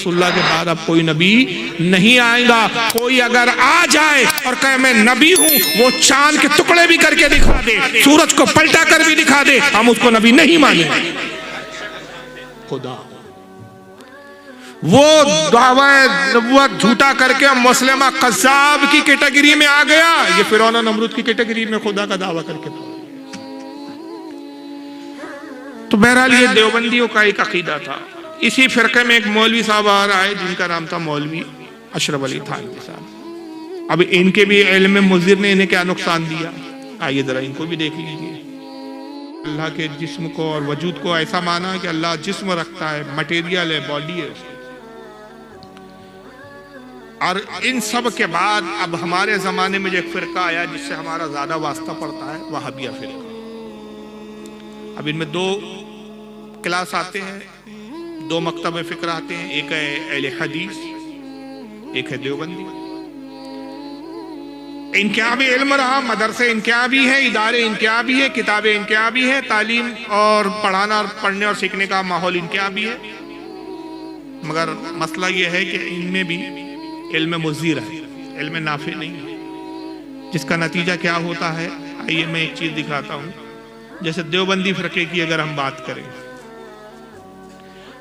رسول اللہ کے بعد اب کوئی نبی نہیں آئے گا. کوئی اگر آ جائے اور کہے میں نبی ہوں، وہ چاند کے ٹکڑے بھی کر کے دکھا دے، سورج کو پلٹا کر بھی دکھا دے، ہم اس کو نبی نہیں مانیں گے. خدا وہ دعوی نبوت جھوٹا کر کے مسلمہ قذاب کی کیٹیگری میں آ گیا، یہ فرعون و نمرود کی کیٹیگری میں خدا کا دعویٰ کر کے. تو بہرحال یہ دیوبندیوں کا ایک عقیدہ تھا. اسی فرقے میں ایک مولوی صاحب آ رہا ہے جن کا نام تھا مولوی اشرف علی تھانوی صاحب. اب ان کے بھی علم مضر نے انہیں کیا نقصان دیا، آئیے ذرا ان کو بھی دیکھ لیجیے. اللہ کے جسم کو اور وجود کو ایسا مانا کہ اللہ جسم رکھتا ہے، مٹیریل ہے، باڈی ہے اس کی. اور ان سب کے بعد اب ہمارے زمانے میں جو ایک فرقہ آیا جس سے ہمارا زیادہ واسطہ پڑتا ہے، وہابیہ فرقہ. اب ان میں دو کلاس آتے ہیں، دو مکتب فکر آتے ہیں، ایک ہے اہل حدیث، ایک ہے دیوبندی. انقیابی علم رہا، مدرسے انقیابی ہیں، ادارے انقیابی ہیں، کتابیں انقیابی ہیں، تعلیم اور پڑھانا اور پڑھنے اور سیکھنے کا ماحول انقیابی ہے. مگر مسئلہ یہ ہے کہ ان میں بھی علم مضر ہے، علم نافع نہیں ہے. جس کا نتیجہ کیا ہوتا ہے، آئیے میں ایک چیز دکھاتا ہوں. جیسے دیوبندی فرقے کی اگر ہم بات کریں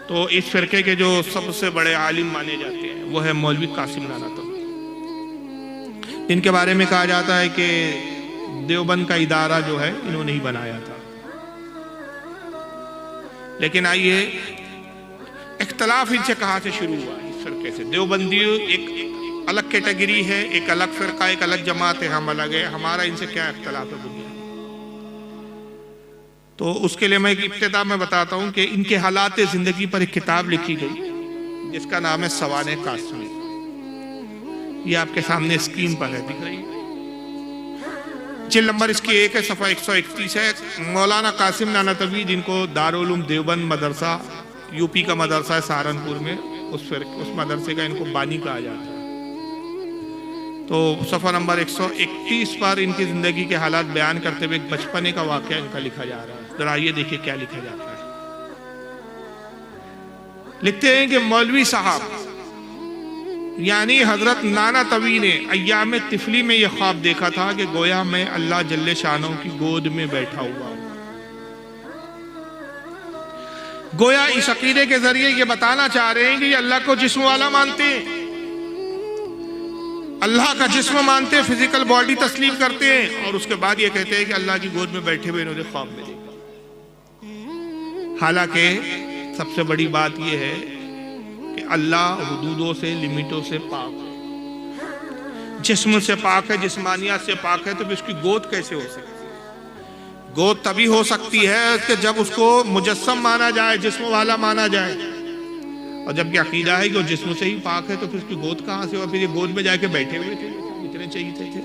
تو اس فرقے کے جو سب سے بڑے عالم مانے جاتے ہیں وہ ہے مولوی قاسم نانوتوی، ان کے بارے میں کہا جاتا ہے کہ دیوبند کا ادارہ جو ہے انہوں نے ہی بنایا تھا. لیکن آئیے اختلاف ان سے کہاں سے شروع ہوا اس فرقے سے. دیوبندی ایک الگ کیٹیگری ہے، ایک الگ فرقہ، ایک الگ جماعت ہے، ہم الگ ہے. ہمارا ان سے کیا اختلاف ہے بنیاد؟ تو اس کے لیے میں ایک ابتدا میں بتاتا ہوں کہ ان کے حالات زندگی پر ایک کتاب لکھی گئی جس کا نام ہے سوانح قاسمی. یہ آپ کے سامنے اسکرین پر ہے، دکھ رہی ہے. جلد نمبر اس کی 1 ہے، صفحہ 131 ہے. مولانا قاسم نانوتوی جن کو دارالعلوم دیوبند مدرسہ یو پی کا مدرسہ ہے سہارنپور میں، اس مدرسے کا ان کو بانی کہا جاتا ہے. تو صفحہ نمبر 131 پر ان کی زندگی کے حالات بیان کرتے ہوئے ایک بچپنے کا واقعہ ان کا لکھا جا رہا ہے. ذرا یہ دیکھیے کیا لکھا جاتا ہے. لکھتے ہیں کہ مولوی صاحب یعنی حضرت نانوتوی نے ایام طفلی میں یہ خواب دیکھا تھا کہ گویا میں اللہ جل شانہ کی گود میں بیٹھا ہوا ہوں. گویا اس عقیدے کے ذریعے یہ بتانا چاہ رہے ہیں کہ یہ اللہ کو جسم والا مانتے ہیں، اللہ کا جسم مانتے ہیں، فزیکل باڈی تسلیم کرتے ہیں، اور اس کے بعد یہ کہتے ہیں کہ اللہ کی گود میں بیٹھے ہوئے انہوں نے خواب میں دیکھا. حالانکہ سب سے بڑی بات یہ ہے کہ اللہ حدودوں سے، لمٹوں سے پاک ہے، جسم سے پاک ہے، جسمانیات سے پاک ہے. تو پھر اس کی گود کیسے ہو سکتی ہے؟ گود تبھی ہو سکتی ہے کہ جب اس کو مجسم مانا جائے، جسم والا مانا جائے. اور جب یہ عقیدہ ہے کہ وہ جسم سے ہی پاک ہے تو پھر اس کی گود کہاں سے ہو؟ پھر یہ گود میں جا کے بیٹھے ہوئے تھے، اتنے چاہیے تھے.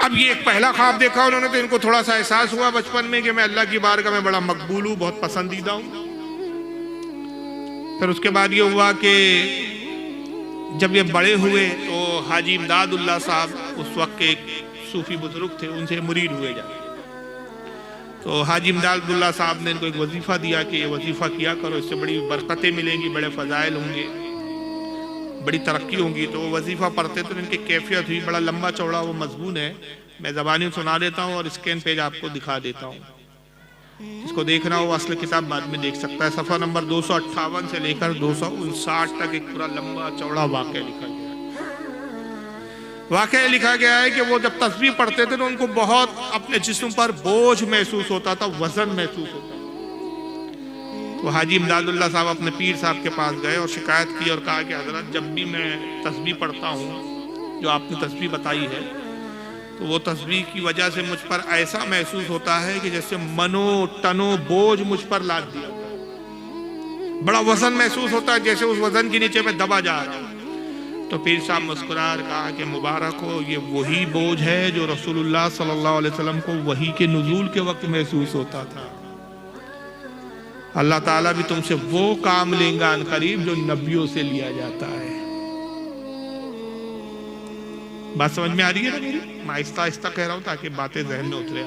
اب یہ ایک پہلا خواب دیکھا انہوں نے تو ان کو تھوڑا سا احساس ہوا بچپن میں کہ میں اللہ کی بارگاہ میں بڑا مقبول ہوں، بہت پسندیدہ ہوں. پھر اس کے بعد یہ ہوا کہ جب یہ بڑے ہوئے تو حاجی امداد اللہ صاحب اس وقت کے ایک صوفی بزرگ تھے، ان سے مرید ہوئے جا کے. تو حاجی امداد اللہ صاحب نے ان کو ایک وظیفہ دیا کہ یہ وظیفہ کیا کرو، اس سے بڑی برکتیں ملیں گی، بڑے فضائل ہوں گے، بڑی ترقی ہوں گی. تو وہ وظیفہ پڑھتے تو ان کی کیفیت ہوئی، بڑا لمبا چوڑا وہ مضمون ہے، میں زبانی سنا دیتا ہوں اور اسکین پیج آپ کو دکھا دیتا ہوں. اس کو دیکھنا ہو اصل کتاب بعد میں دیکھ سکتا ہے. صفحہ نمبر 258 سے لے کر 259 تک ایک پورا لمبا چوڑا واقعہ لکھا گیا ہے. واقعہ لکھا گیا ہے کہ وہ جب تسبیح پڑھتے تھے تو ان کو بہت اپنے جسم پر بوجھ محسوس ہوتا تھا، وزن محسوس ہوتا تھا. تو حاجی امداد اللہ صاحب اپنے پیر صاحب کے پاس گئے اور شکایت کی اور کہا کہ حضرت جب بھی میں تسبیح پڑھتا ہوں جو آپ نے تسبیح بتائی ہے تو وہ تسبیح کی وجہ سے مجھ پر ایسا محسوس ہوتا ہے کہ جیسے منو ٹنو بوجھ مجھ پر لاد دیا، بڑا وزن محسوس ہوتا ہے، جیسے اس وزن کے نیچے میں دبا جا رہا ہوں. تو پیر صاحب مسکرا کہا کہ مبارک ہو، یہ وہی بوجھ ہے جو رسول اللہ صلی اللہ علیہ وسلم کو وحی کے نزول کے وقت محسوس ہوتا تھا. اللہ تعالیٰ بھی تم سے وہ کام لیں گا ان قریب جو نبیوں سے لیا جاتا ہے. بات سمجھ میں آ رہی ہے نا میری؟ میں آہستہ آہستہ کہہ رہا ہوں تاکہ باتیں ذہن میں اترے.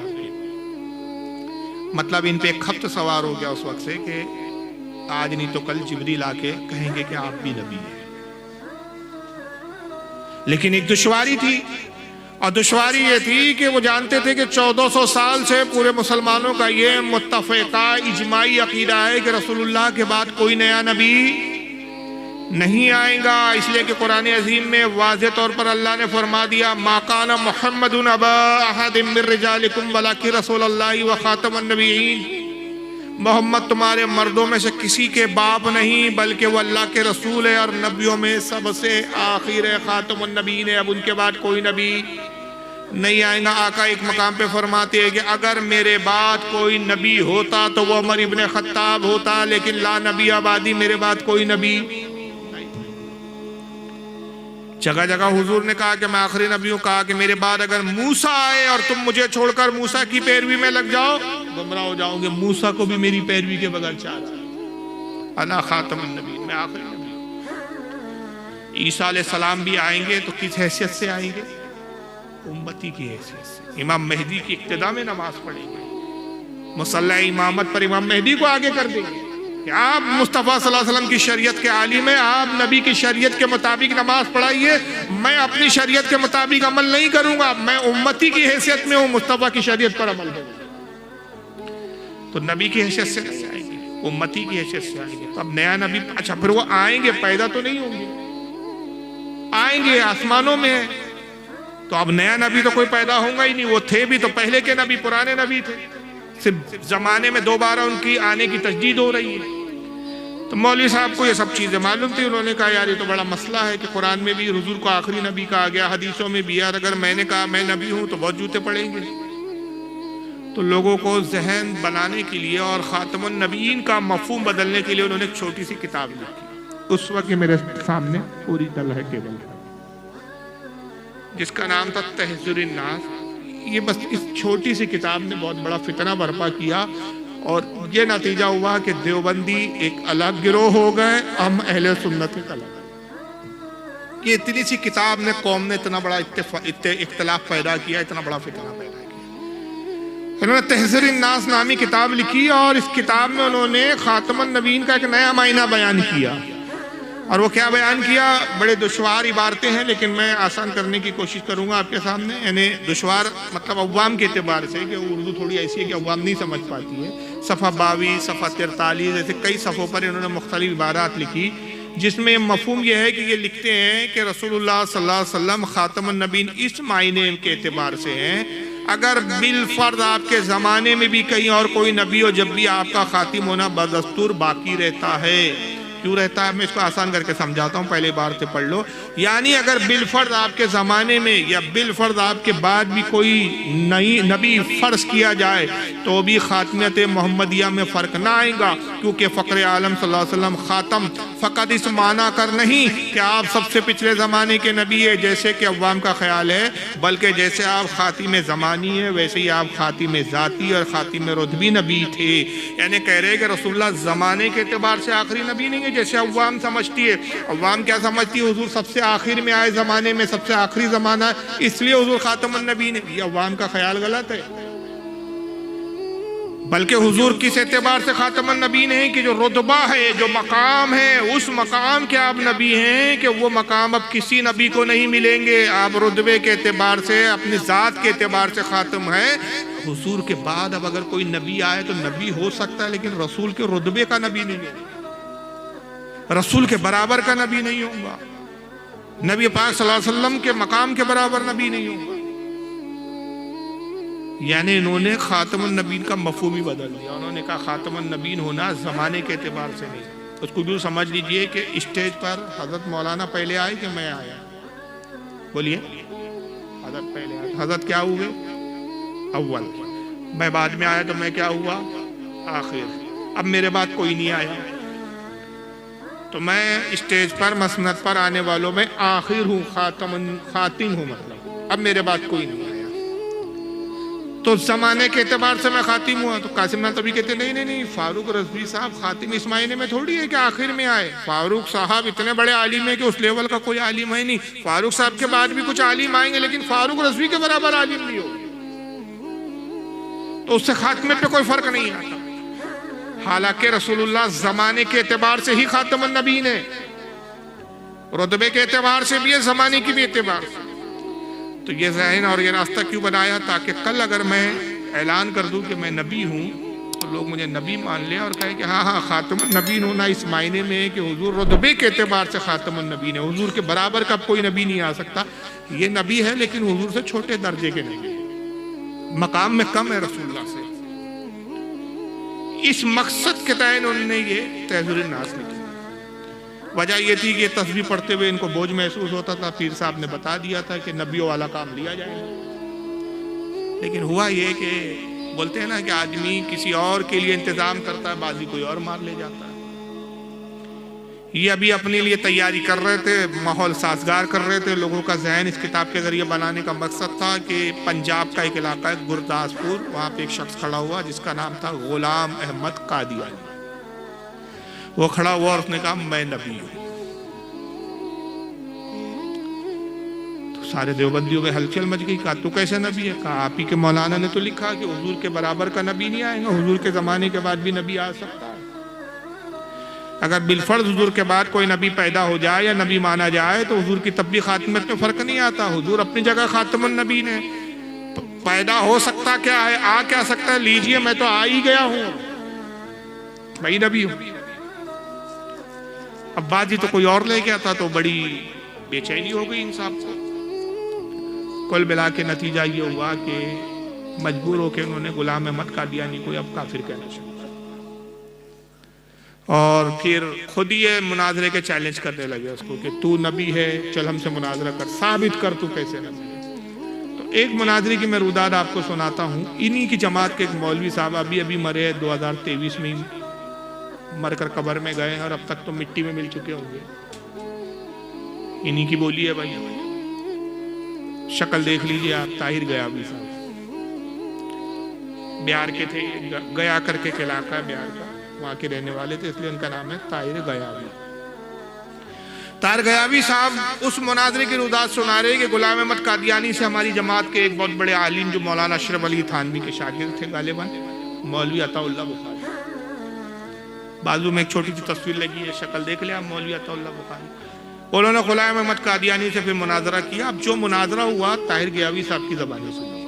مطلب ان پہ ایک خبط سوار ہو گیا اس وقت سے کہ آج نہیں تو کل جبریل آ کے کہیں گے کہ آپ بھی نبی ہیں۔ لیکن ایک دشواری تھی، اور دشواری یہ تھی کہ وہ جانتے تھے کہ 1400 سال سے پورے مسلمانوں کا یہ متفقہ اجماعی عقیدہ ہے کہ رسول اللہ کے بعد کوئی نیا نبی نہیں آئے گا، اس لیے کہ قرآن عظیم میں واضح طور پر اللہ نے فرما دیا ما کان محمد ابا احد من رجالکم ولکن رسول اللہ وخاتم النبیین، محمد تمہارے مردوں میں سے کسی کے باپ نہیں بلکہ وہ اللہ کے رسول ہے اور نبیوں میں سب سے آخر ہے، خاتم النبیین ہے، اب ان کے بعد کوئی نبی نہیں آئے گا۔ آقا ایک مقام پہ فرماتے ہیں کہ اگر میرے بعد کوئی نبی ہوتا تو وہ عمر ابن خطاب ہوتا، لیکن لا نبی آبادی، میرے بعد کوئی نبی۔ جگہ جگہ حضور نے کہا کہ میں آخری نبی ہوں، کہا کہ میرے بعد اگر موسیٰ آئے اور تم مجھے چھوڑ کر موسیٰ کی پیروی میں لگ جاؤ گمراہ ہو جاؤ گے، موسیٰ کو بھی میری پیروی کے بغیر چاہتا، انا خاتم النبی، میں آخری نبی ہوں۔ عیسیٰ علیہ السلام بھی آئیں گے تو کس حیثیت سے آئیں گے؟ امتی کی حیثیت سے، امام مہدی کی اقتداء میں نماز پڑھیں گے، مصلی امامت پر امام مہدی کو آگے کر دیں گے کہ آپ مصطفیٰ صلی اللہ علیہ وسلم کی شریعت کے عالم ہیں، آپ نبی کی شریعت کے مطابق نماز پڑھائیے، میں اپنی شریعت کے مطابق عمل نہیں کروں گا، میں امتی کی حیثیت میں ہوں، مصطفیٰ کی شریعت پر عمل کروں گا۔ تو نبی کی حیثیت سے نہیں آئیں گے، امتی کی حیثیت سے آئیں گے۔ تو اب نیا نبی، اچھا پھر وہ آئیں گے، پیدا تو نہیں ہوں گے، آئیں گے آسمانوں میں، تو اب نیا نبی تو کوئی پیدا ہوگا ہی نہیں، وہ تھے بھی تو پہلے کے نبی، پرانے نبی تھے، صرف زمانے میں دوبارہ ان کی آنے کی تجدید ہو رہی ہے۔ تو مولوی صاحب کو یہ سب چیزیں معلوم تھی، انہوں نے کہا یار یہ تو بڑا مسئلہ ہے کہ قرآن میں بھی حضور کو آخری نبی کہا گیا، حدیثوں میں بھی، یار اگر میں نے کہا میں نبی ہوں تو بہت جوتے پڑیں گے۔ تو لوگوں کو ذہن بنانے کے لیے اور خاتم النبیین کا مفہوم بدلنے کے لیے انہوں نے ایک چھوٹی سی کتاب لکھی، اس وقت میرے سامنے پوری طرح ہے ٹیبل پر، جس کا نام تھا تحذیر الناس۔ یہ بس اس چھوٹی سی کتاب نے بہت بڑا فتنہ برپا کیا، اور یہ نتیجہ ہوا کہ دیوبندی ایک الگ گروہ ہو گئے، ہم اہل سنت ایک الگ۔ یہ اتنی سی کتاب نے قوم نے اتنا بڑا اختلاف پیدا کیا، اتنا بڑا فتنہ پیدا کیا۔ انہوں نے تحذیر الناس نامی کتاب لکھی، اور اس کتاب میں انہوں نے خاتم النبیین کا ایک نیا معنی بیان کیا، اور وہ کیا بیان کیا؟ بڑے دشوار عبارتیں ہیں لیکن میں آسان کرنے کی کوشش کروں گا آپ کے سامنے، یعنی دشوار مطلب عوام کے اعتبار سے، کہ اردو تھوڑی ایسی ہے کہ عوام نہیں سمجھ پاتی ہے۔ صفحہ 22، صفحہ 43 ایسے کئی صفحوں پر انہوں نے مختلف عبارات لکھی، جس میں مفہوم یہ ہے کہ یہ لکھتے ہیں کہ رسول اللہ صلی اللہ علیہ وسلم خاتم النبیین اس معنی کے اعتبار سے ہیں، اگر بالفرض آپ کے زمانے میں بھی کہیں اور کوئی نبی ہو، جب بھی آپ کا خاتم ہونا بدستور باقی رہتا ہے۔ کیوں رہتا ہے؟ میں اس کو آسان کر کے سمجھاتا ہوں، پہلے بار سے پڑھ لو۔ یعنی اگر بالفرض آپ کے زمانے میں یا بالفرض آپ کے بعد بھی کوئی نئی نبی فرض کیا جائے تو بھی خاتمیت محمدیہ میں فرق نہ آئے گا، کیونکہ فقر عالم صلی اللہ علیہ وسلم خاتم فقط اس معنی کر نہیں کہ آپ سب سے پچھلے زمانے کے نبی ہے جیسے کہ عوام کا خیال ہے، بلکہ جیسے آپ خاتم زمانی ہے ویسے ہی آپ خاتم ذاتی اور خاتم رتبی نبی تھے۔ یعنی کہہ رہے کہ رسول اللہ زمانے کے اعتبار سے آخری نبی نہیں ہے جیسے عوام سمجھتی ہے۔ عوام کیا سمجھتی ہے؟ حضور سب سے آخر میں آئے، زمانے میں سب سے آخری زمانہ ہے، اس لیے حضور خاتم النبی نے۔ یہ عوام کا خیال غلط ہے، بلکہ حضور کس اعتبار سے خاتم النبی ہیں کہ جو رتبہ ہے، جو مقام ہے، اس مقام کے آپ نبی ہیں کہ وہ مقام اب کسی نبی کو نہیں ملیں گے۔ آپ رتبے کے اعتبار سے، اپنی ذات کے اعتبار سے خاتم ہے۔ حضور کے بعد اب اگر کوئی نبی آئے تو نبی ہو سکتا ہے، لیکن رسول کے رتبے کا نبی نہیں ہوگا، رسول کے برابر کا نبی نہیں ہوگا، نبی پاک صلی اللہ علیہ وسلم کے مقام کے برابر نبی نہیں ہوگا۔ یعنی انہوں نے خاتم النبیین کا مفہوم ہی بدل دیا۔ انہوں نے کہا خاتم النبیین ہونا زمانے کے اعتبار سے نہیں۔ اس کو یوں سمجھ لیجئے کہ اسٹیج پر حضرت مولانا پہلے آئے کہ میں آیا؟ بولیے، حضرت پہلے آئے۔ حضرت کیا ہوئے؟ اول۔ میں بعد میں آیا تو میں کیا ہوا؟ آخر۔ اب میرے بعد کوئی نہیں آیا تو میں اسٹیج پر مسند پر آنے والوں میں آخر ہوں، خاتم ہوں، مطلب اب میرے بعد کوئی نہیں آیا تو زمانے کے اعتبار سے میں خاتم ہوا۔ تو قاسم نان طبی کہتے نہیں، فاروق رضوی صاحب خاتم اس معنی میں تھوڑی ہے کہ آخر میں آئے۔ فاروق صاحب اتنے بڑے عالم ہیں کہ اس لیول کا کوئی عالم ہے نہیں۔ فاروق صاحب کے بعد بھی کچھ عالم آئیں گے لیکن فاروق رضوی کے برابر عالم نہیں ہو، تو اس سے خاتمے پہ کوئی فرق نہیں آتا۔ حالانکہ رسولullah زمانے کے اعتبار سے ہی خاتم النبیین ہے، رتبے کے اعتبار سے بھی ہے، زمانے کی بھی اعتبار سے۔ تو یہ ذہن اور یہ راستہ کیوں بنایا؟ تاکہ کل اگر میں اعلان کر دوں کہ میں نبی ہوں تو لوگ مجھے نبی مان لیں اور کہیں کہ ہاں خاتم النبیین ہونا اس معنی میں ہے کہ حضور رتبے کے اعتبار سے خاتم النبیین ہے، حضور کے برابر کا کوئی نبی نہیں آ سکتا، یہ نبی ہے لیکن حضور سے چھوٹے درجے کے نہیں ہے، مقام میں کم ہے رسول اللہ سے۔ اس مقصد کے تئیں انہوں نے یہ تحذیر الناس لکھی۔ وجہ یہ تھی کہ تسبیح پڑھتے ہوئے ان کو بوجھ محسوس ہوتا تھا، پیر صاحب نے بتا دیا تھا کہ نبیوں والا کام لیا جائے گا، لیکن ہوا یہ کہ بولتے ہیں نا کہ آدمی کسی اور کے لیے انتظام کرتا ہے، بازی کوئی اور مار لے جاتا ہے۔ یہ ابھی اپنے لیے تیاری کر رہے تھے، ماحول سازگار کر رہے تھے، لوگوں کا ذہن اس کتاب کے ذریعے بنانے کا مقصد تھا کہ پنجاب کا ایک علاقہ ہے گرداسپور، وہاں پہ ایک شخص کھڑا ہوا جس کا نام تھا غلام احمد قادیانی۔ وہ کھڑا ہوا اور اس نے کہا میں نبی ہوں۔ تو سارے دیوبندیوں کے ہلچل مچ گئی، کہا تو کیسے نبی ہے؟ کہا آپ ہی کے مولانا نے تو لکھا کہ حضور کے برابر کا نبی نہیں آئے گا، حضور کے زمانے کے بعد بھی نبی آ سکتا ہے۔ اگر بالفرض حضور کے بعد کوئی نبی پیدا ہو جائے یا نبی مانا جائے تو حضور کی تب بھی خاتمیت میں فرق نہیں آتا، حضور اپنی جگہ خاتم النبیین ہے۔ پیدا ہو سکتا کیا ہے، آ کیا سکتا ہے؟ لیجئے میں تو آ ہی گیا ہوں، میں نبی ہوں۔ اب بازی تو کوئی اور لے گیا تھا تو بڑی بے چینی ہو گئی انصاف کو۔ کل ملا کے نتیجہ یہ ہوا کہ مجبور ہو کے انہوں نے غلام احمد قادیانی کو اب کافر کہنا شروع کیا، اور پھر خود ہی مناظرے کے چیلنج کرنے لگے اس کو کہ تو نبی ہے، چل ہم سے مناظرہ کر، ثابت کر تو کیسے نبی ہے۔ تو ایک مناظرے کی میں روداد آپ کو سناتا ہوں۔ انہی کی جماعت کے ایک مولوی صاحب ابھی مرے، 2023 میں مر کر قبر میں گئے ہیں اور اب تک تو مٹی میں مل چکے ہوں گے۔ انہی کی بولی ہے بھائی، شکل دیکھ لیجئے آپ، طاہر غیابی صاحب، بہار کے تھے، گیا کر کے ایک علاقہ ہے بہار کا، وہاں کے رہنے والے تھے، اس لیے ان کا نام ہے طاہر غیابی۔ طاہر غیابی صاحب اس مناظرے کی روداد سنا رہے کہ غلام احمد قادیانی سے ہماری جماعت کے ایک بہت بڑے عالم جو مولانا اشرف علی تھانوی کے شاگرد تھے غالباً، مولوی عطا اللہ بخاری، بازو میں ایک چھوٹی سی تصویر لگی ہے، شکل دیکھ لیا، مولوی عطا اللہ بخاری۔ انہوں نے غلام احمد قادیانی سے پھر مناظرہ کیا۔ اب جو مناظرہ ہوا طاہر غیابی صاحب کی زبانی سنی۔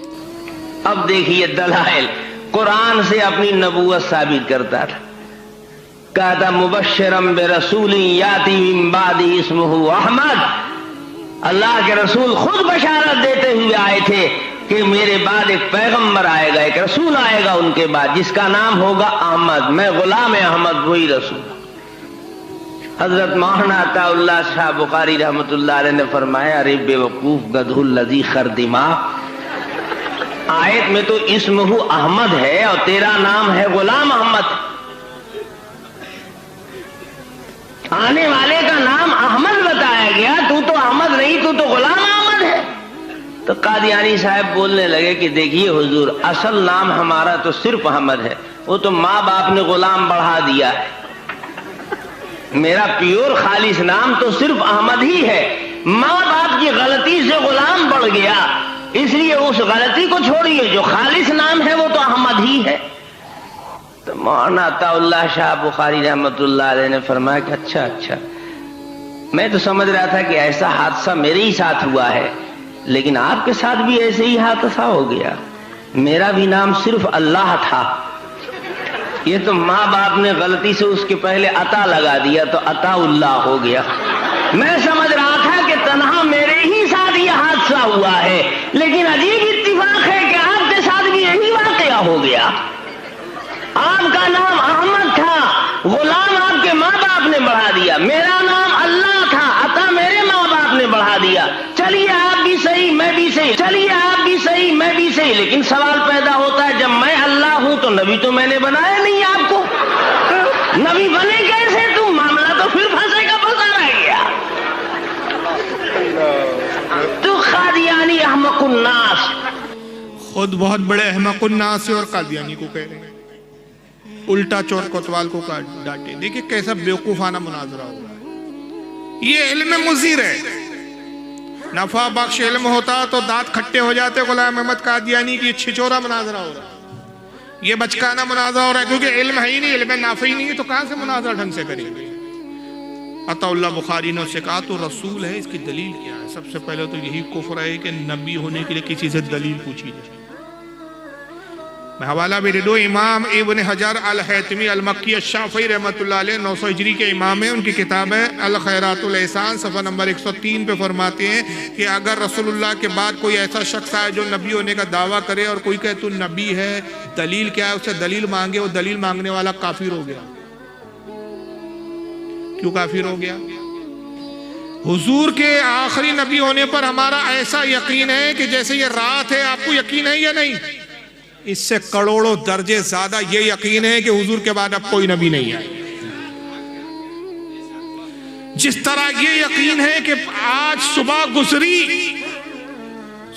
اب دیکھیے دلائل، قرآن سے اپنی نبوت ثابت کرتا تھا، کہا تھا مبشرم برسول یاتی من بعدہ اسمہ احمد، اللہ کے رسول خود بشارت دیتے ہوئے آئے تھے کہ میرے بعد ایک پیغمبر آئے گا، ایک رسول آئے گا ان کے بعد جس کا نام ہوگا احمد، میں غلام احمد وہی رسول۔ حضرت مولانا عطا اللہ شاہ بخاری رحمت اللہ علیہ نے فرمایا ارے بے وقوف گدھو الذی خردما، آیت میں تو اسمہ احمد ہے اور تیرا نام ہے غلام احمد، آنے والے کا نام احمد بتایا گیا، تو احمد نہیں، تو غلام احمد ہے۔ تو قادیانی صاحب بولنے لگے کہ دیکھیے حضور، اصل نام ہمارا تو صرف احمد ہے، وہ تو ماں باپ نے غلام بڑھا دیا ہے، میرا پیور خالص نام تو صرف احمد ہی ہے، ماں باپ کی غلطی سے غلام بڑھ گیا، اس لیے اس غلطی کو چھوڑیے، جو خالص نام ہے وہ تو احمد ہی ہے۔ تو مولانا عطا اللہ شاہ بخاری رحمت اللہ علیہ نے فرمایا کہ اچھا، میں تو سمجھ رہا تھا کہ ایسا حادثہ میرے ہی ساتھ ہوا ہے، لیکن آپ کے ساتھ بھی ایسے ہی حادثہ ہو گیا، میرا بھی نام صرف اللہ تھا، یہ تو ماں باپ نے غلطی سے اس کے پہلے عطا لگا دیا تو عطا اللہ ہو گیا۔ میں سمجھ رہا تھا کہ تنہا میرے ہی ساتھ یہ حادثہ ہوا ہے، لیکن عجیب اتفاق ہے کہ آپ کے ساتھ بھی یہی واقعہ ہو گیا۔ آپ کا نام احمد تھا، غلام آپ کے ماں باپ نے بڑھا دیا، میرا نام اللہ تھا، عطا میرے ماں باپ نے بڑھا دیا، چلیے آپ بھی صحیح میں بھی صحیح، چلیے آپ بھی صحیح میں بھی صحیح، لیکن سوال پیدا ہوتا ہے جب میں اللہ ہوں تو نبی تو میں نے بنایا نہیں آپ کو، نبی بنے کیسے تم؟ معاملہ تو پھر پھنسے کا پھنسا رہ گیا۔ تو قادیانی احمق الناس، خود بہت بڑے احمق الناس اور قادیانی کو کہہ رہے ہیں، الٹا چور کوتوال کو ڈانٹے۔ دیکھیں کیسا بیوقوفانہ مناظرہ ہو رہا ہے، یہ علم مضر ہے، نفع بخش علم ہوتا تو دانت کھٹے ہو جاتے۔ غلام احمد قادیانی کی چھچورا مناظرہ ہو رہا ہے، یہ بچکانہ منازعہ ہو رہا ہے، کیونکہ علم ہے ہی نہیں، علم نافع ہی نہیں ہے، تو کہاں سے منازعہ ڈھنگ سے کریں گے؟ عطا اللہ بخاری نے اس سے کہا تو رسول ہے، اس کی دلیل کیا ہے؟ سب سے پہلے تو یہی کفر ہے کہ نبی ہونے کے لیے کسی سے دلیل پوچھی جائے۔ میں حوالہ بھی دے دو، امام ابن حجر الہیتمی المکی الشافعی رحمۃ اللہ علیہ 900 ہجری کے امام ہیں، ان کی کتاب ہے الخیرات الاحسان، صفحہ نمبر 103 پہ فرماتے ہیں کہ اگر رسول اللہ کے بعد کوئی ایسا شخص آئے جو نبی ہونے کا دعویٰ کرے اور کوئی کہے تو نبی ہے، دلیل کیا ہے، اس سے دلیل مانگے، وہ دلیل مانگنے والا کافر ہو گیا۔ کیوں کافر ہو گیا؟ حضور کے آخری نبی ہونے پر ہمارا ایسا یقین ہے کہ جیسے یہ رات ہے، آپ کو یقین ہے یا نہیں؟ اس سے کروڑوں درجے زیادہ یہ یقین ہے کہ حضور کے بعد اب کوئی نبی نہیں آئے۔ جس طرح یہ یقین ہے کہ آج صبح گزری،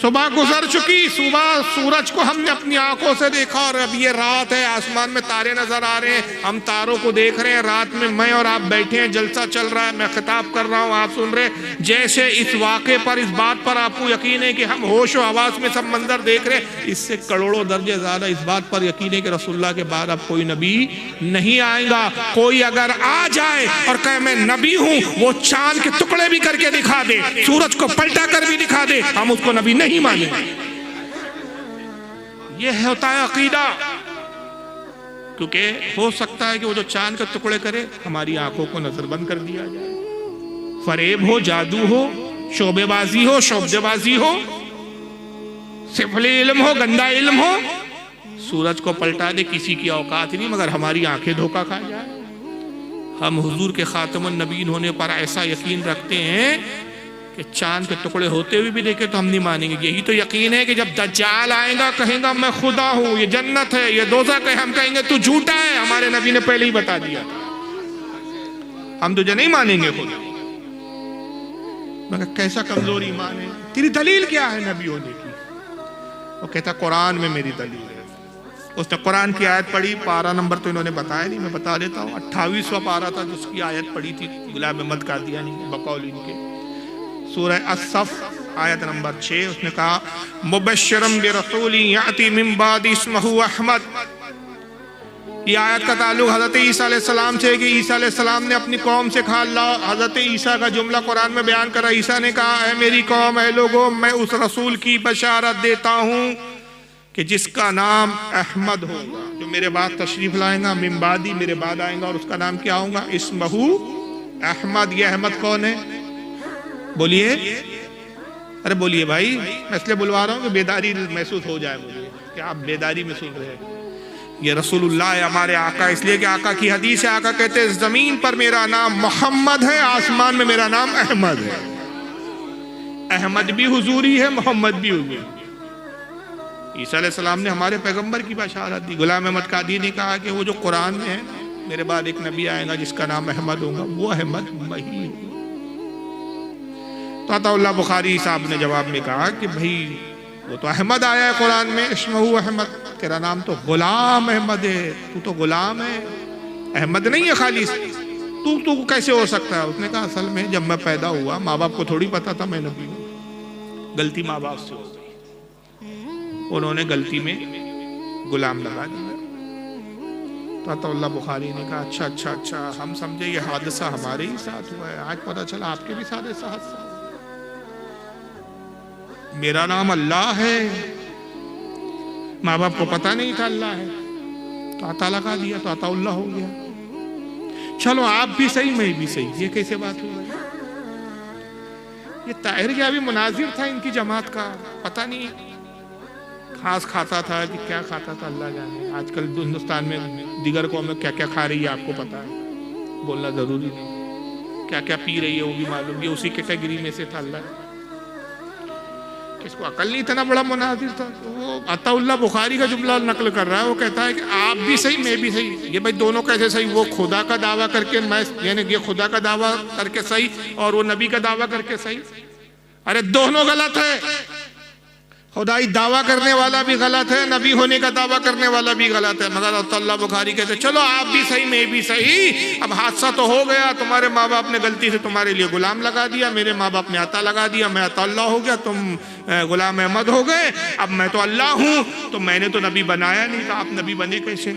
صبح گزر چکی، صبح سورج کو ہم نے اپنی آنکھوں سے دیکھا اور اب یہ رات ہے، آسمان میں تارے نظر آ رہے ہیں، ہم تاروں کو دیکھ رہے ہیں، رات میں میں اور آپ بیٹھے ہیں، جلسہ چل رہا ہے، میں خطاب کر رہا ہوں، آپ سن رہے ہیں، جیسے اس واقعے پر، اس بات پر آپ کو یقین ہے کہ ہم ہوش و حواس میں سب منظر دیکھ رہے ہیں، اس سے کروڑوں درجے زیادہ اس بات پر یقین ہے کہ رسول اللہ کے بعد اب کوئی نبی نہیں آئے گا۔ کوئی اگر آ جائے اور کہے میں نبی ہوں، وہ چاند کے ٹکڑے بھی کر کے دکھا دے، سورج کو پلٹا کر بھی دکھا دے، ہم اس کو نبی نہیں مانیں گے۔ یہ ہوتا ہے عقیدہ، کیونکہ ہو سکتا ہے کہ وہ جو چاند کے ٹکڑے کرے ہماری آنکھوں کو نظر بند کر دیا جائے، فریب ہو، جادو ہو، شعبے بازی ہو، شعبدے بازی ہو، سفلی علم ہو، گندا علم ہو، سورج کو پلٹا دے، کسی کی اوقات نہیں مگر ہماری آنکھیں دھوکہ کھا جائے۔ ہم حضور کے خاتم النبیین ہونے پر ایسا یقین رکھتے ہیں کہ چاند کے ٹکڑے ہوتے ہوئے بھی دیکھے تو ہم نہیں مانیں گے۔ یہی تو یقین ہے کہ جب دجال آئے گا کہیں گا میں خدا ہوں، یہ جنت ہے، یہ دوزخ ہے، ہم کہیں گے تو جھوٹا ہے، ہمارے نبی نے پہلے ہی بتا دیا تھا، ہم تجھے نہیں مانیں گے خدا۔ میں کہا کیسا کمزور ایمان ہے، تیری دلیل کیا ہے نبی ہونے کی؟ وہ کہتا قرآن میں میری دلیل ہے۔ اس نے قرآن کی آیت پڑھی، پارہ نمبر تو انہوں نے بتایا نہیں، میں بتا دیتا ہوں، 28واں پارہ تھا جس کی آیت پڑھی تھی غلام احمد قادیانی بقول ان کے، سورہ الصف آیت نمبر 6، اس نے کہا مبشرم برسول یاتی من بعد اسمہ احمد۔ یہ آیت کا تعلق حضرت عیسیٰ علیہ السلام سے ہے کہ عیسیٰ علیہ السلام نے اپنی قوم سے کہا، اللہ حضرت عیسیٰ کا جملہ قرآن میں بیان کرا، عیسیٰ نے کہا اے میری قوم، اے لوگوں، میں اس رسول کی بشارت دیتا ہوں کہ جس کا نام احمد ہوگا، جو میرے بعد تشریف لائیں گا، من بعدی میرے بعد آئیں گا، اور اس کا نام کیا ہوگا؟ اسمہ احمد۔ یہ احمد کون ہے؟ بولیے، ارے بولیے بھائی، میں اس لیے بلوا رہا ہوں کہ بیداری محسوس ہو جائے مجھے کہ آپ بیداری میں سن رہے ہیں۔ یہ رسول اللہ ہے، ہمارے آقا، اس لیے کہ آقا کی حدیث ہے، آقا کہتے ہیں زمین پر میرا نام محمد ہے، آسمان میں میرا نام احمد ہے۔ احمد بھی حضوری ہے، محمد بھی حضوری۔ عیسیٰ علیہ السلام نے ہمارے پیغمبر کی بشارت دی، غلام احمد قادی نے کہا کہ وہ جو قرآن میں ہے، میرے بعد ایک نبی آئے گا جس کا نام احمد ہوگا، وہ احمد وہی ہے۔ تو عطا اللہ بخاری صاحب نے جواب میں کہا کہ بھئی وہ تو احمد آیا ہے قرآن میں، اسمہ احمد، تیرا نام تو غلام احمد ہے، تو تو غلام ہے، احمد نہیں ہے خالص، تو کیسے ہو سکتا ہے؟ اس نے کہا اصل میں جب میں پیدا ہوا ماں باپ کو تھوڑی پتا تھا میں نبی ہوں، غلطی ماں باپ سے ہو گئی، انہوں نے غلطی میں غلام لگا دیا۔ تو عطا اللہ بخاری نے کہا اچھا، ہم سمجھے یہ حادثہ ہمارے ہی ساتھ ہوا ہے، آج پتا چلا آپ کے بھی ساتھ ایسا حادثہ۔ میرا نام اللہ ہے، ماں باپ کو پتا نہیں تھا اللہ ہے، تو عطا لگا دیا تو عطا اللہ ہو گیا۔ چلو آپ بھی صحیح، میں بھی صحیح، یہ کیسے بات ہو گئی؟ یہ طاہر کیا بھی مناظر تھا ان کی جماعت کا، پتہ نہیں گھاس کھاتا تھا کہ کیا کھاتا تھا، اللہ جانے۔ آج کل ہندوستان میں دیگر قومیں کیا کیا کھا رہی ہے آپ کو پتا ہے، بولنا ضروری نہیں، کیا کیا پی رہی ہے وہ بھی معلوم، یہ اسی کیٹیگری میں سے تھا۔ اللہ اس کو عقل نہیں، اتنا بڑا مناظر تھا۔ وہ عطا اللہ بخاری کا جملہ نقل کر رہا ہے، وہ کہتا ہے کہ آپ بھی صحیح، میں بھی صحیح۔ یہ بھائی دونوں کیسے صحیح؟ وہ خدا کا دعویٰ کر کے، میں یعنی یہ خدا کا دعویٰ کر کے صحیح اور وہ نبی کا دعویٰ کر کے صحیح، ارے دونوں غلط ہے۔ خدائی دعویٰ کرنے والا بھی غلط ہے، نبی ہونے کا دعویٰ کرنے والا بھی غلط ہے. مگر اللہ بخاری کہتے چلو آپ بھی صحیح میں بھی صحیح، اب حادثہ تو ہو گیا، تمہارے ماں باپ نے غلطی سے تمہارے لیے غلام لگا دیا، میرے ماں باپ نے عطا لگا دیا، میں عطا اللہ ہو گیا، تم غلام احمد ہو گئے. اب میں تو اللہ ہوں، تو میں نے تو نبی بنایا نہیں تھا، آپ نبی بنے کیسے؟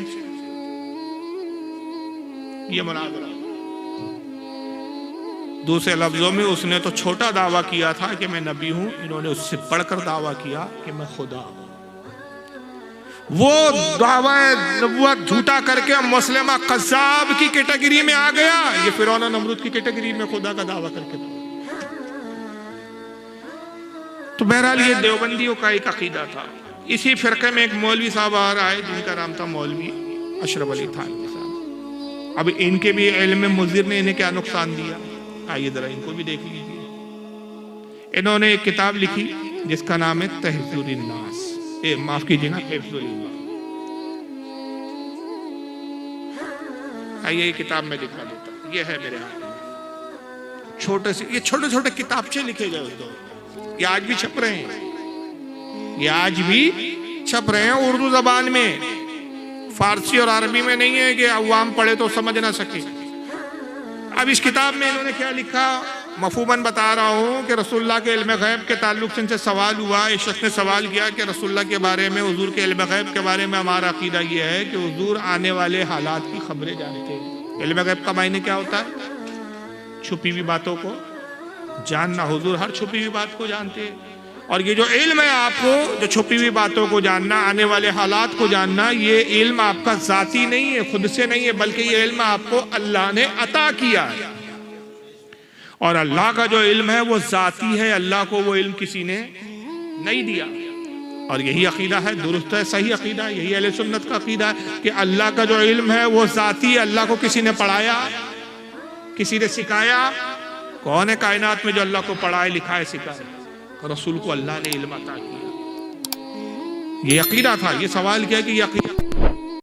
یہ مناظرہ. دوسرے لفظوں میں اس نے تو چھوٹا دعویٰ کیا تھا کہ میں نبی ہوں، انہوں نے اس سے بڑھ کر دعویٰ کیا کہ میں خدا ہوں. وہ دعویٰ نبوت جھوٹا کر کے مسلمہ قذاب کی کیٹیگری میں آ گیا، یہ فرعون و نمرود کی کیٹیگری میں خدا کا دعویٰ کر کے. تو بہرحال یہ دیوبندیوں کا ایک عقیدہ تھا. اسی فرقے میں ایک مولوی صاحب آ رہا ہے جن کا نام تھا مولوی اشرف علی تھانوی صاحب. اب ان کے بھی علم مضر نے انہیں کیا نقصان دیا، آئیے ذرا ان کو بھی دیکھ لیجیے. انہوں نے ایک کتاب لکھی جس کا نام ہے تحذیر الناس، معاف کیجیے نا، حفظ الایمان. آئیے یہ کتاب میں دکھا دیتا ہوں، یہ ہے میرے ہاتھ میں. چھوٹے سے یہ چھوٹے چھوٹے کتابچے لکھے گئے اس دور، یہ آج بھی چھپ رہے ہیں، یہ آج بھی چھپ رہے ہیں اردو زبان میں، فارسی اور عربی میں نہیں ہے کہ عوام پڑھے تو سمجھ نہ سکے. اب اس کتاب میں انہوں نے کیا لکھا مفہوماً بتا رہا ہوں کہ رسول اللہ کے علم غیب کے تعلق سے ان سے سوال ہوا. ایک شخص نے سوال کیا کہ رسول اللہ کے بارے میں، حضور کے علم غیب کے بارے میں ہمارا عقیدہ یہ ہے کہ حضور آنے والے حالات کی خبریں جانتے ہیں. علم غیب کا معنی کیا ہوتا ہے؟ چھپی ہوئی باتوں کو جاننا. حضور ہر چھپی ہوئی بات کو جانتے ہیں. اور یہ جو علم ہے آپ کو، جو چھپی ہوئی باتوں کو جاننا، آنے والے حالات کو جاننا، یہ علم آپ کا ذاتی نہیں ہے، خود سے نہیں ہے، بلکہ یہ علم آپ کو اللہ نے عطا کیا ہے. اور اللہ کا جو علم ہے وہ ذاتی ہے، اللہ کو وہ علم کسی نے نہیں دیا. اور یہی عقیدہ ہے، درست ہے، صحیح عقیدہ ہے، یہی اہل سنت کا عقیدہ ہے کہ اللہ کا جو علم ہے وہ ذاتی ہے. اللہ کو کسی نے پڑھایا، کسی نے سکھایا؟ کون ہے کائنات میں جو اللہ کو پڑھائے، لکھائے، سکھائے؟ رسول کو اللہ نے علم عطا کیا. یہ عقیدہ تھا. یہ سوال کیا کہ یہ عقیدہ